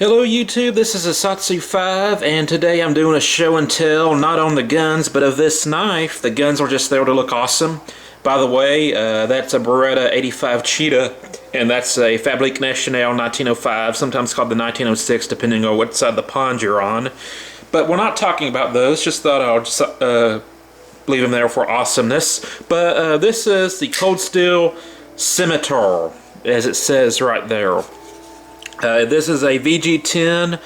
Hello YouTube, this is Asatsu5 and today I'm doing a show and tell not on the guns but of this knife. The guns are just there to look awesome. By the way, that's a Beretta 85 Cheetah and that's a Fabrique Nationale 1905, sometimes called the 1906 depending on what side of the pond you're on. But we're not talking about those, just thought I'll just leave them there for awesomeness. But this is the Cold Steel Scimitar, as it says right there. This is a VG10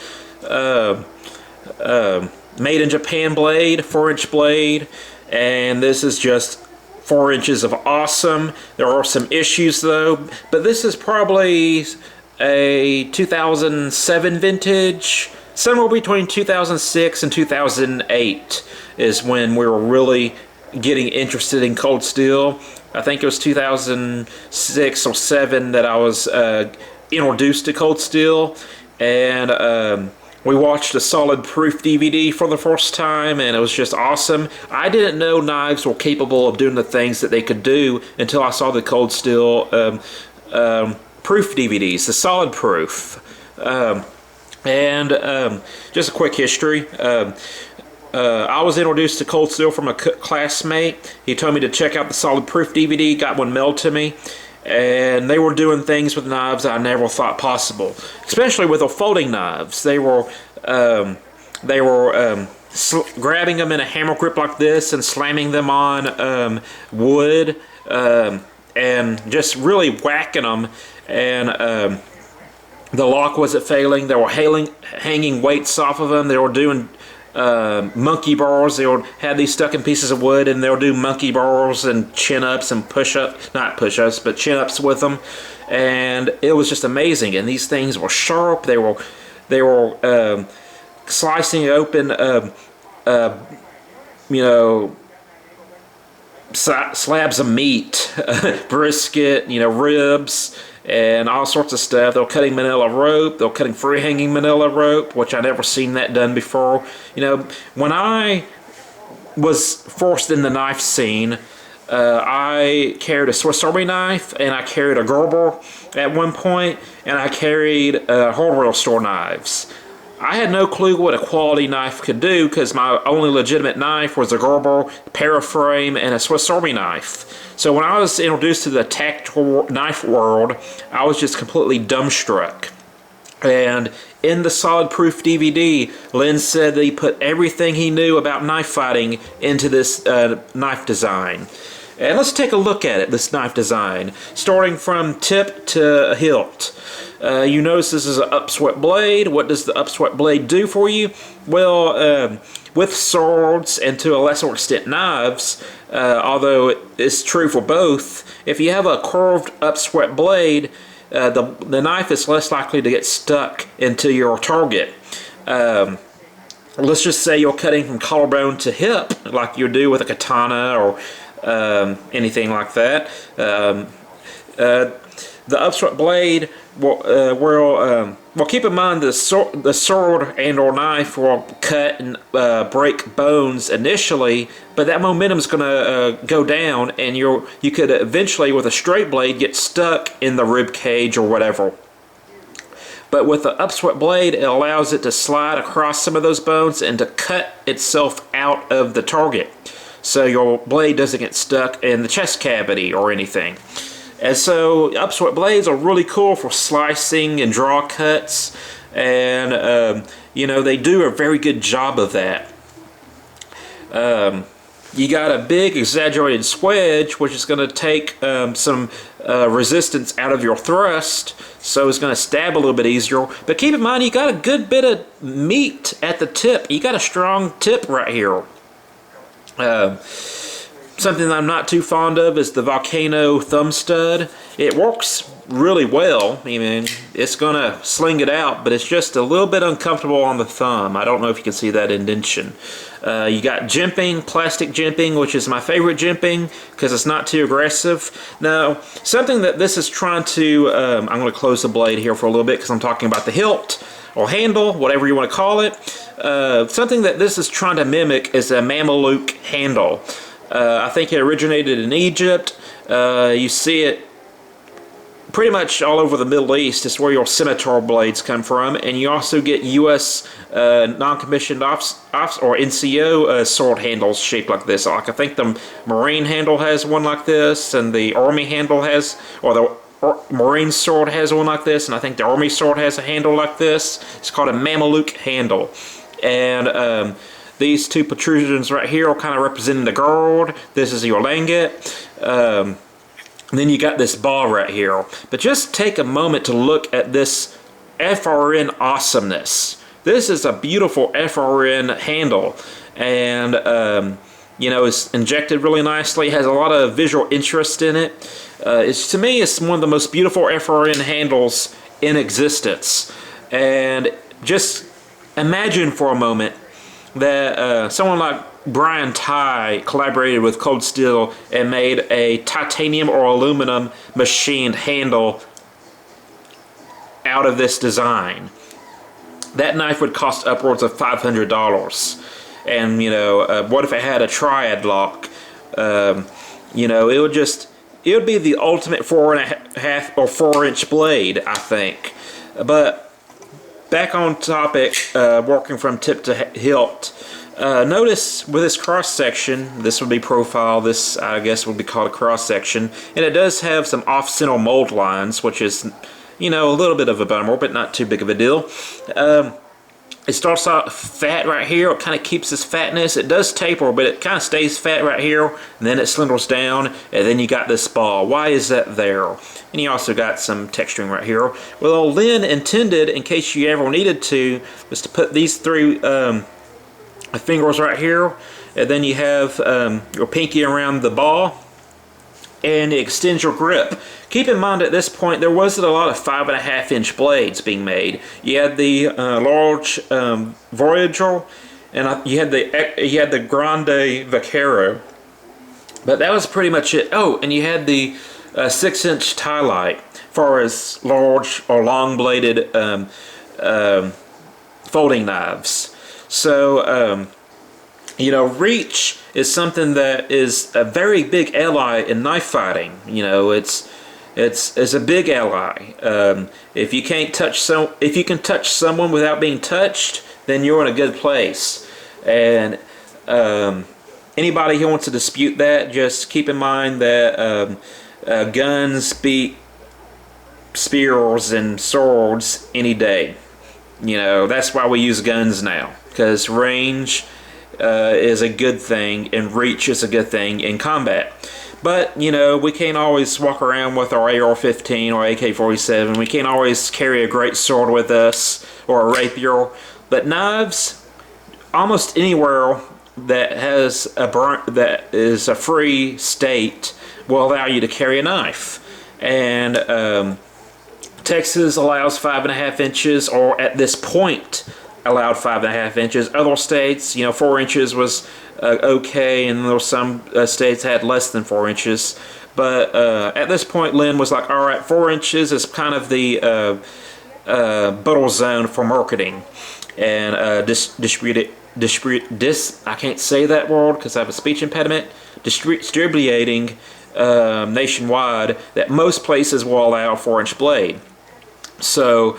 made in Japan blade, 4-inch blade, and this is just 4 inches of awesome. There are some issues though, but this is probably a 2007 vintage. Somewhere between 2006 and 2008 is when we were really getting interested in cold steel. I think it was 2006 or 7 that I was introduced to cold steel, and we watched a Solid Proof DVD for the first time, and it was just awesome. I didn't know knives were capable of doing the things that they could do until I saw the cold steel proof DVDs, the Solid Proof. Just a quick history. I was introduced to cold steel from a classmate. He told me to check out the Solid Proof DVD, got one mailed to me. And they were doing things with knives I never thought possible, especially with the folding knives. They were grabbing them in a hammer grip like this and slamming them on wood and just really whacking them. And the lock wasn't failing. They were hanging weights off of them. They were doing monkey bars. They would have these stuck in pieces of wood, and they'll do monkey bars and chin-ups and push-ups, not push-ups, but chin-ups with them, and it was just amazing. And these things were sharp. They were slicing open, you know, slabs of meat, brisket, you know, ribs, and all sorts of stuff. They were cutting manila rope. They were cutting free-hanging manila rope, which I never seen that done before. You know, when I was forced in the knife scene, I carried a Swiss Army knife, and I carried a Gerber at one point, and I carried hardware store knives. I had no clue what a quality knife could do because my only legitimate knife was a Gerber, Paraframe, and a Swiss Army knife. So when I was introduced to the tactical knife world, I was just completely dumbstruck. And in the Solid Proof DVD, Lynn said that he put everything he knew about knife fighting into this knife design. And let's take a look at it, this knife design, starting from tip to hilt. You notice this is an upswept blade. What does the upswept blade do for you? Well, with swords and to a lesser extent knives, although it's true for both, if you have a curved upswept blade, the knife is less likely to get stuck into your target. Let's just say you're cutting from collarbone to hip, like you do with a katana or anything like that. The upswept blade will keep in mind the sword and or knife will cut and break bones initially, but that momentum is going to go down, and you could eventually, with a straight blade, get stuck in the rib cage or whatever. But with the upswept blade, it allows it to slide across some of those bones and to cut itself out of the target, so your blade doesn't get stuck in the chest cavity or anything. And so upswept blades are really cool for slicing and draw cuts, and you know, they do a very good job of that. You got a big exaggerated swedge, which is going to take some resistance out of your thrust, so it's going to stab a little bit easier. But keep in mind, you got a good bit of meat at the tip. You got a strong tip right here. Something that I'm not too fond of is the Volcano Thumbs stud. It works really well. I mean, it's going to sling it out, but it's just a little bit uncomfortable on the thumb. I don't know if you can see that indentation. You got jimping, plastic jimping, which is my favorite jimping because it's not too aggressive. Now, something that this is trying to, I'm going to close the blade here for a little bit because I'm talking about the hilt or handle, whatever you want to call it. Something that this is trying to mimic is a Mameluke handle. I think it originated in Egypt. You see it pretty much all over the Middle East is where your Scimitar blades come from, and you also get U.S. non-commissioned ops or NCO sword handles shaped like this. Like I think the Marine handle has one like this, and the Army handle has, or the Marine sword has one like this, and I think the Army sword has a handle like this. It's called a Mameluke handle, and these two protrusions right here are kind of representing the gourd. This is your langet. And then you got this ball right here. But just take a moment to look at this FRN awesomeness. This is a beautiful FRN handle, and you know, it's injected really nicely. It has a lot of visual interest in it. To me, it's one of the most beautiful FRN handles in existence. And just imagine for a moment that someone like Brian Ty collaborated with Cold Steel and made a titanium or aluminum machined handle out of this design. That knife would cost upwards of $500. And you know, what if it had a triad lock? You know, it would be the ultimate 4.5 or 4-inch blade, I think. But back on topic, working from tip to hilt. Notice with this cross section, this would be profile, this I guess would be called a cross section, and it does have some off-center mold lines, which is, you know, a little bit of a bummer, but not too big of a deal. It starts out fat right here. It kind of keeps this fatness. It does taper, but it kind of stays fat right here, and then it slenders down, and then you got this ball. Why is that there? And you also got some texturing right here. Well, Lynn intended, in case you ever needed to, was to put these three fingers right here, and then you have your pinky around the ball, and it extends your grip. Keep in mind at this point there wasn't a lot of 5.5-inch blades being made. You had the large Voyager, and you had the Grande Vaquero, but that was pretty much it. Oh, and you had the 6-inch tie light, far as large or long-bladed folding knives. So, you know, reach is something that is a very big ally in knife fighting. You know, it's a big ally. If you can touch someone without being touched, then you're in a good place. And anybody who wants to dispute that, just keep in mind that guns beat spears and swords any day. You know, that's why we use guns now, because range is a good thing and reach is a good thing in combat. But, you know, we can't always walk around with our AR-15 or AK-47. We can't always carry a great sword with us or a rapier. But knives, almost anywhere that has that is a free state will allow you to carry a knife. And Texas allows 5.5 inches, or at this point allowed 5.5 inches. Other states, you know, 4 inches was okay, and there were some states had less than 4 inches. But at this point, Lynn was like, all right, 4 inches is kind of the battle zone for marketing. And I can't say that word because I have a speech impediment, distributing nationwide that most places will allow a 4-inch blade. So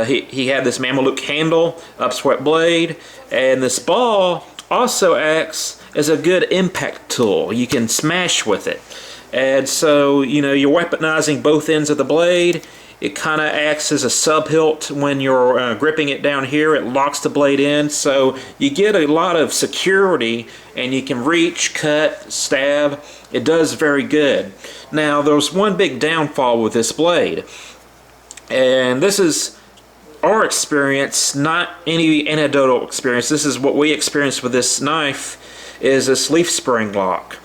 he had this Mameluke handle, Upswept Blade, and this ball also acts as a good impact tool. You can smash with it. And so, you know, you're weaponizing both ends of the blade. It kind of acts as a sub-hilt when you're gripping it down here. It locks the blade in, so you get a lot of security, and you can reach, cut, stab. It does very good. Now, there's one big downfall with this blade, and this is our experience, not any anecdotal experience. This is what we experienced with this knife, is this leaf spring lock.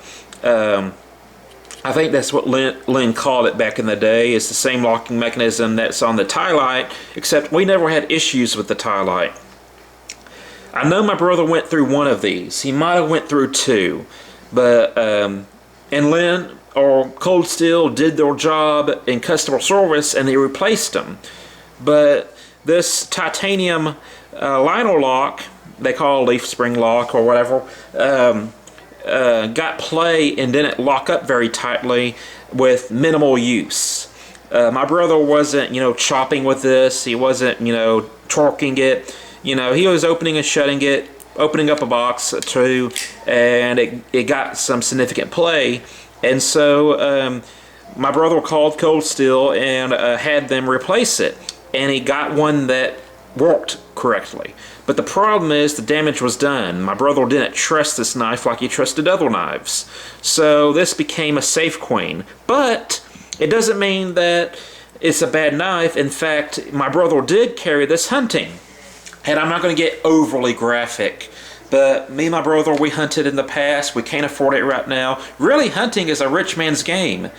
I think that's what Lynn called it back in the day. It's the same locking mechanism that's on the tie light, except we never had issues with the tie light. I know my brother went through one of these. He might have went through two, but and Lynn or Cold Steel did their job in customer service and they replaced them. But this titanium lino lock, they call a leaf spring lock or whatever, got play and didn't lock up very tightly with minimal use. My brother wasn't, chopping with this. He wasn't, torquing it. He was opening and shutting it, opening up a box or two, and it got some significant play. And so my brother called Cold Steel and had them replace it. And he got one that worked correctly. But the problem is the damage was done. My brother didn't trust this knife like he trusted other knives. So this became a safe queen. But it doesn't mean that it's a bad knife. In fact, my brother did carry this hunting. And I'm not going to get overly graphic, but me and my brother, we hunted in the past. We can't afford it right now. Really, hunting is a rich man's game.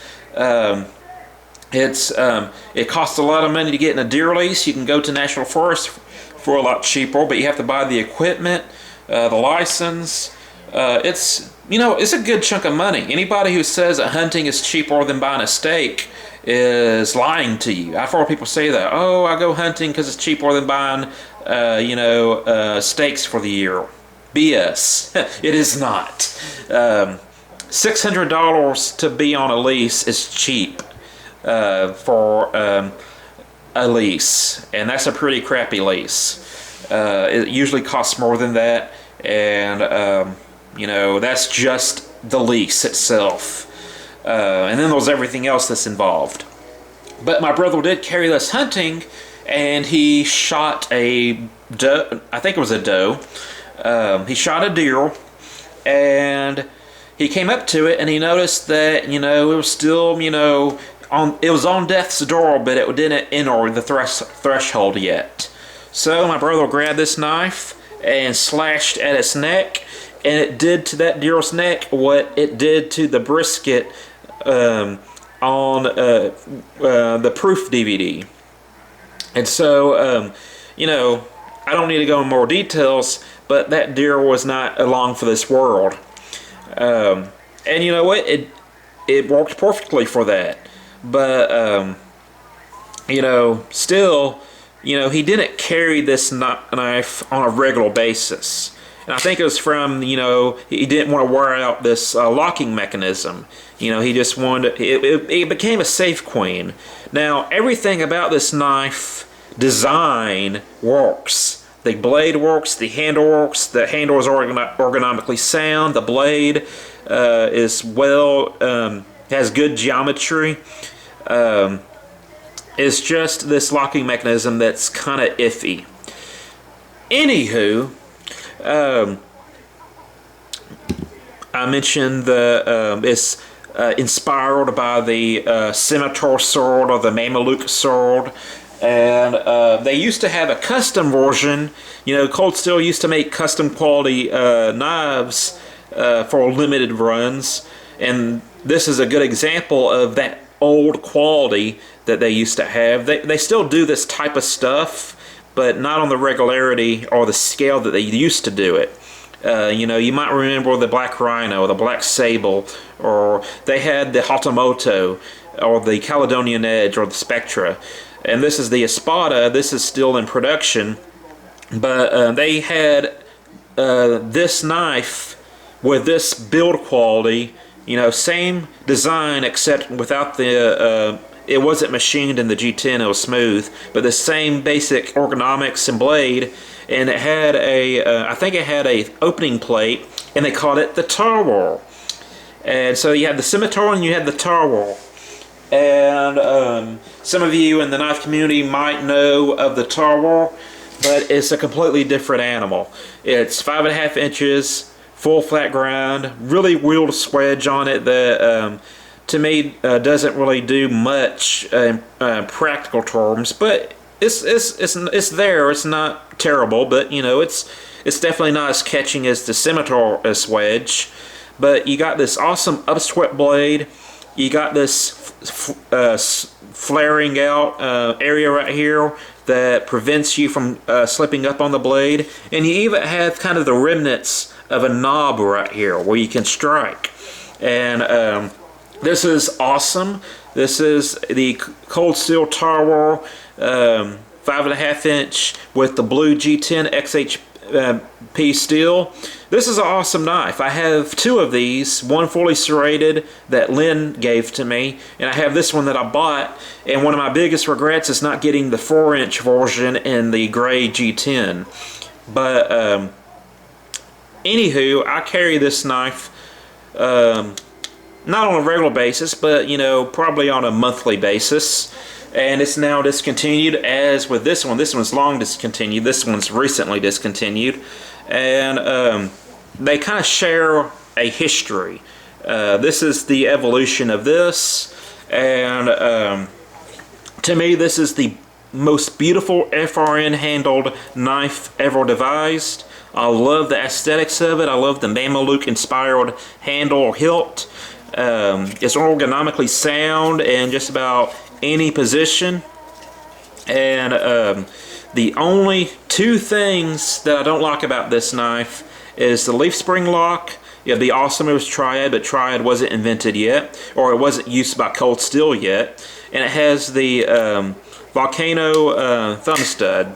It costs a lot of money to get in a deer lease. You can go to National Forest for a lot cheaper, but you have to buy the equipment, the license. It's a good chunk of money. Anybody who says that hunting is cheaper than buying a steak is lying to you. I've heard people say that. Oh, I go hunting because it's cheaper than buying, steaks for the year. BS. It is not. $600 to be on a lease is cheap for a lease, and that's a pretty crappy lease. It usually costs more than that, and that's just the lease itself. And then there's everything else that's involved. But my brother did carry this hunting, and he shot a doe. I think it was a doe. He shot a deer, and he came up to it, and he noticed that it was still it was on death's door, but it didn't enter the threshold yet. So my brother grabbed this knife and slashed at its neck, and it did to that deer's neck what it did to the brisket on the proof DVD. And so, I don't need to go in more details, but that deer was not along for this world. And you know what? It worked perfectly for that. But, still, he didn't carry this knife on a regular basis. And I think it was from, he didn't want to wear out this locking mechanism. He just wanted, it became a safe queen. Now, everything about this knife design works. The blade works, the handle works, the handle is ergonomically sound, the blade is has good geometry. It's just this locking mechanism that's kind of iffy. Anywho, I mentioned it's inspired by the Scimitar sword or the Mameluke sword, and they used to have a custom version. Cold Steel used to make custom quality knives for limited runs, and this is a good example of that old quality that they used to have. They still do this type of stuff, but not on the regularity or the scale that they used to do it. You might remember the Black Rhino, the Black Sable, or they had the Hatamoto, or the Caledonian Edge, or the Spectra. And this is the Espada. This is still in production, but they had this knife with this build quality, same design except without the it wasn't machined in the G10, it was smooth, but the same basic ergonomics and blade, and it had I think it had a opening plate, and they called it the Tower. And so you had the Scimitar and you had the Tower. And some of you in the knife community might know of the Tower, but it's a completely different animal. It's 5.5 inches, full flat grind, really wheeled swedge on it that to me doesn't really do much in practical terms, but it's there. It's not terrible, but it's definitely not as catching as the Scimitar swedge. But you got this awesome upswept blade. You got this flaring out area right here that prevents you from slipping up on the blade, and you even have kind of the remnants of a knob right here where you can strike. And this is awesome. This is the Cold Steel Tower 5.5 inch with the blue G10 piece steel. This is an awesome knife. I have two of these, one fully serrated that Lynn gave to me, and I have this one that I bought, and one of my biggest regrets is not getting the 4-inch version in the gray G10. But anywho, I carry this knife not on a regular basis, but you know, probably on a monthly basis. And it's now discontinued, as with this one. This one's long discontinued. This one's recently discontinued. And they kind of share a history. This is the evolution of this. And to me, this is the most beautiful FRN handled knife ever devised. I love the aesthetics of it. I love the Mameluke inspired handle or hilt. It's ergonomically sound in just about any position. And the only two things that I don't like about this knife is the leaf spring lock. It'd be awesome if it was Triad, but Triad wasn't invented yet, or it wasn't used by Cold Steel yet. And it has the Volcano thumb stud.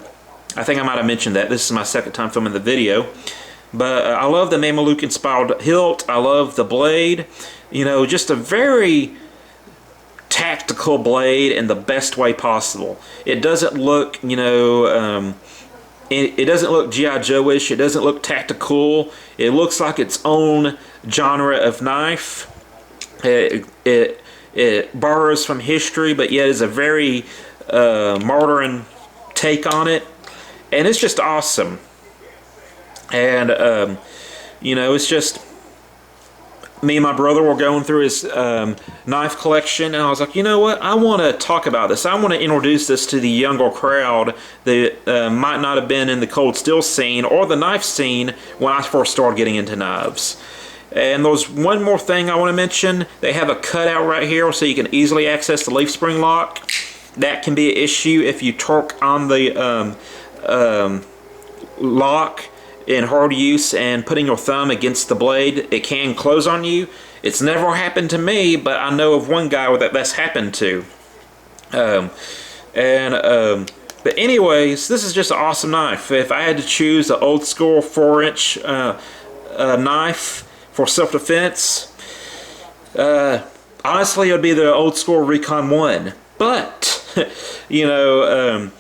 I think I might have mentioned that. This is my second time filming the video. But I love the Mameluke inspired hilt. I love the blade. You know, just a very tactical blade in the best way possible. It doesn't look, you know, it doesn't look G.I. Joe-ish. It doesn't look tactical. It looks like its own genre of knife. It borrows from history, but yet is a very modern take on it. And it's just awesome. And, you know, it's just... Me and my brother were going through his knife collection, and I was like, you know what? I want to talk about this. I want to introduce this to the younger crowd that might not have been in the Cold Steel scene or the knife scene when I first started getting into knives. And there's one more thing I want to mention. They have a cutout right here so you can easily access the leaf spring lock. That can be an issue if you torque on the lock in hard use and putting your thumb against the blade. It can close on you. It's never happened to me, but I know of one guy that that's happened to. But anyways, this is just an awesome knife. If I had to choose an old school 4-inch knife for self-defense, honestly it would be the old school Recon 1. But, you know,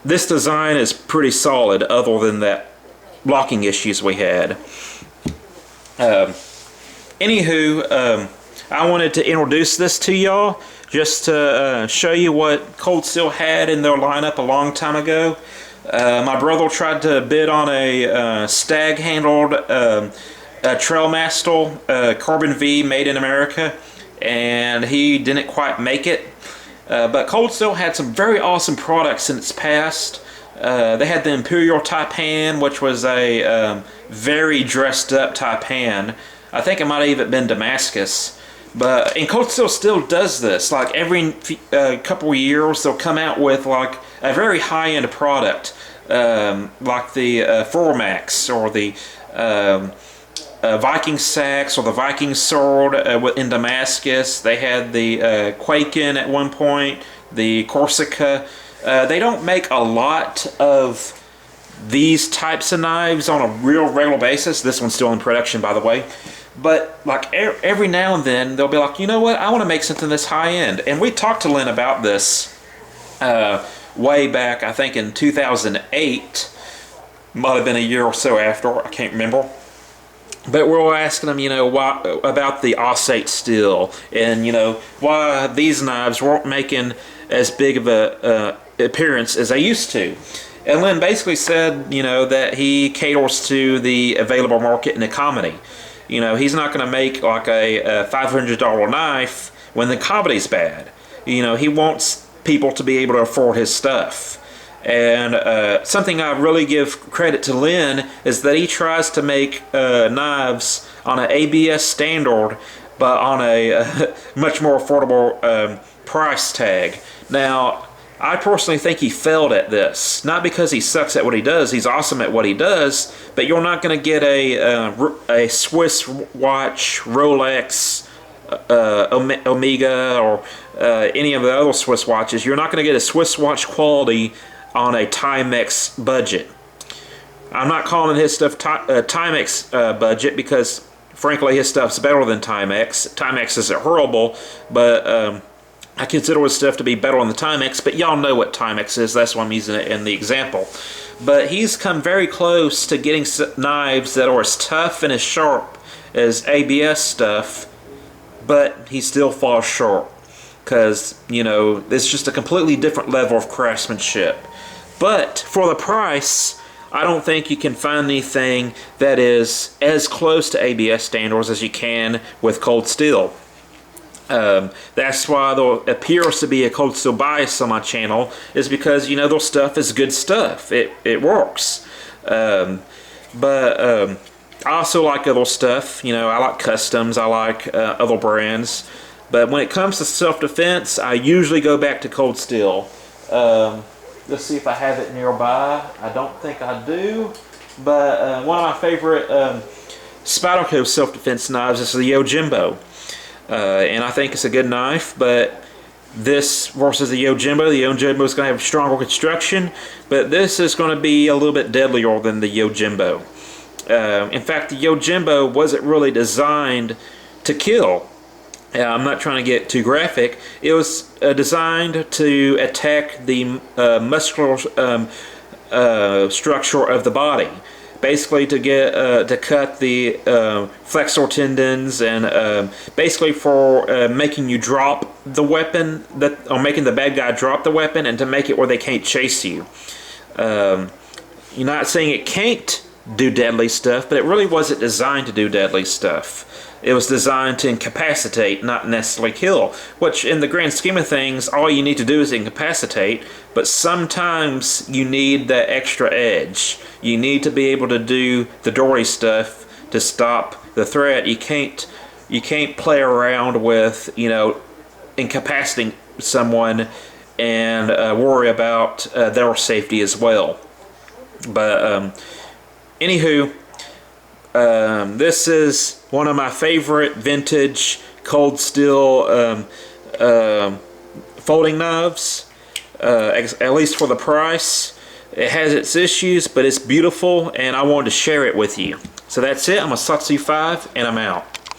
this design is pretty solid other than that locking issues we had. Anywho, I wanted to introduce this to y'all just to show you what Cold Steel had in their lineup a long time ago. My brother tried to bid on a stag handled Trailmaster Carbon V made in America, and he didn't quite make it. But Cold Steel had some very awesome products in its past. They had the Imperial Taipan, which was a very dressed up Taipan. I think it might have even been Damascus. And Cold Steel still does this. Like every couple of years, they'll come out with like a very high-end product, like the Formax or the Viking Sax or the Viking Sword in Damascus. They had the Quaken at one point, the Corsica. They don't make a lot of these types of knives on a real regular basis. This one's still in production, by the way. But like every now and then, they'll be like, you know what, I want to make something this high-end. And we talked to Lynn about this way back, I think in 2008. Might have been a year or so after, I can't remember. But we're asking them, you know, why, about the Osate steel, and, you know, why these knives weren't making as big of a appearance as they used to. And Lynn basically said, you know, that he caters to the available market in the comedy. You know, he's not going to make like a $500 knife when the comedy's bad. You know, he wants people to be able to afford his stuff. And something I really give credit to Lynn is that he tries to make knives on an ABS standard, but on a much more affordable price tag. Now, I personally think he failed at this. Not because he sucks at what he does. He's awesome at what he does. But you're not going to get a Swiss watch, Rolex, Omega, or any of the other Swiss watches. You're not going to get a Swiss watch quality on a Timex budget. I'm not calling his stuff Timex budget because, frankly, his stuff's better than Timex. Timex isn't horrible, but I consider his stuff to be better than the Timex. But y'all know what Timex is. That's why I'm using it in the example. But he's come very close to getting knives that are as tough and as sharp as ABS stuff, but he still falls short because, you know, it's just a completely different level of craftsmanship. But for the price, I don't think you can find anything that is as close to ABS standards as you can with cold steel. That's why there appears to be a cold steel bias on my channel, is because, you know, their stuff is good stuff. It works. But I also like other stuff. You know, I like customs. I like other brands. But when it comes to self-defense, I usually go back to cold steel. Let's see if I have it nearby. I don't think I do. But one of my favorite Spyderco self-defense knives is the Yojimbo. And I think it's a good knife, but this versus the Yojimbo is going to have stronger construction, but this is going to be a little bit deadlier than the Yojimbo. In fact, the Yojimbo wasn't really designed to kill. I'm not trying to get too graphic. It was designed to attack the muscular structure of the body. Basically to get to cut the flexor tendons and basically for making you drop the weapon, or making the bad guy drop the weapon, and to make it where they can't chase you. You're not saying it can't do deadly stuff, but it really wasn't designed to do deadly stuff. It was designed to incapacitate, not necessarily kill, which in the grand scheme of things, all you need to do is incapacitate, but sometimes you need that extra edge. You need to be able to do the dirty stuff to stop the threat. You can't play around with, you know, incapacitating someone and worry about their safety as well. But anywho, this is one of my favorite vintage cold steel folding knives, at least for the price. It has its issues, but it's beautiful, and I wanted to share it with you. So that's it. I'm a Satsu 5, and I'm out.